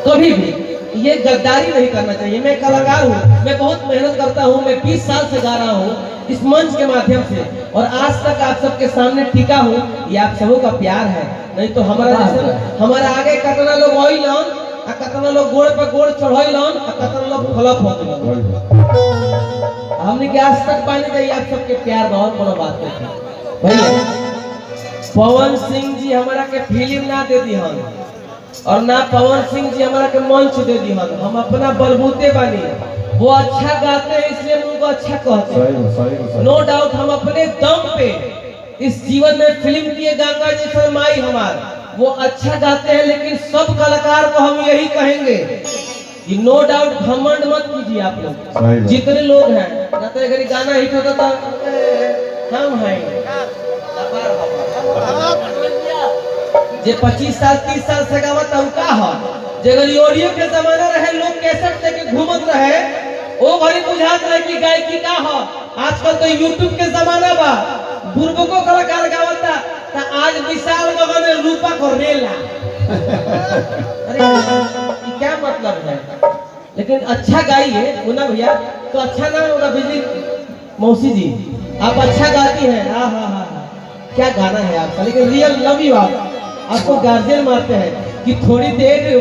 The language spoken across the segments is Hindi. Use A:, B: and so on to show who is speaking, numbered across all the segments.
A: कभी भी ये गद्दारी नहीं करना चाहिए। मैं कलाकार हूँ, मैं बहुत मेहनत करता हूँ, मैं 20 साल से गा रहा हूँ इस मंच के माध्यम से, और आज तक आप सबके सामने टिका हूँ। ये आप सबों का प्यार है, नहीं तो हमारा आगे कतना लोग आइलन, कतना लोग गोड़ पे गोड़ चढ़ैलन, कतना लोग फ्लॉप हो गइलन। हमने के आज तक पाने चाहिए आप सबके प्यार बहुत बड़ा बात है भैया। पवन सिंह जी हमारा के फिल्म ना दे दी हम, और ना पवन सिंह जी हमारा के मंच दे दी हम अपना बलबूते बानी। वो अच्छा गाते हैं इसलिए हम उनको अच्छा कहते हैं, नो डाउट। हम अपने दम पे इस जीवन में फिल्म किए गंगा जी माई हमार, वो अच्छा गाते हैं, लेकिन सब कलाकार को हम यही कहेंगे कि नो डाउट घमंड मत कीजिए आप लोग, जितने लोग हैं। ना तो अगर गाना हिट होता था हम हैं जे 25 साल 30 साल से गावत उनका है, जगह ऑडियो के जमाना रहे, लोग कैसेट लेके घूमत रहे, वो घड़ी बुझात रहे कि गायकी का है। आजकल तो यूट्यूब के जमाना बा, बुर्बको कलाकार गावता तो आज विशाल गगन में रूपा को रेला। अरे ये क्या मतलब है? लेकिन अच्छा गाइए मुन्ना भैया, तो अच्छा ना होगा। बिजली मौसी जी आप अच्छा गाती हैं, हाँ हाँ हाँ, क्या गाना है आपका, लेकिन रियल लव यू। आपको गार्जियन मारते हैं कि थोड़ी देर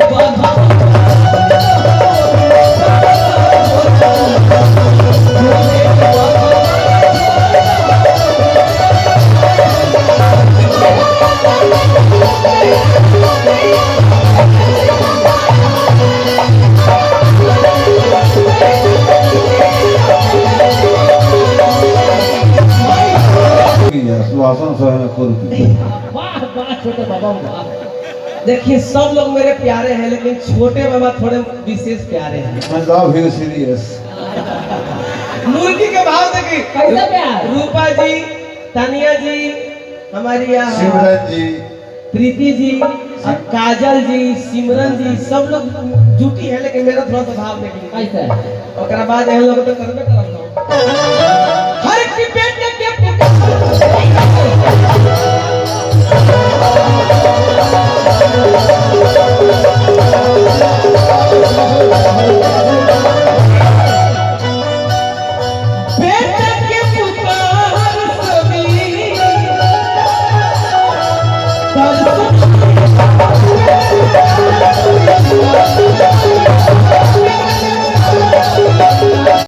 A: छोटे बाबा। देखिए सब लोग मेरे प्यारे हैं, लेकिन छोटे बाबा थोड़े विशेष प्यारे हैं। मुर्गी के भाव देखिए कैसा प्यार। रूपा जी, तानिया जी, हमारी यहाँ
B: सिमरन जी,
A: प्रीति जी, काजल जी, सिमरन जी, सब लोग जुटी है, लेकिन मेरा थोड़ा सा भाव देखिए कैसा है। और बाद लोग तो करबे करता हूं हर की बेटे के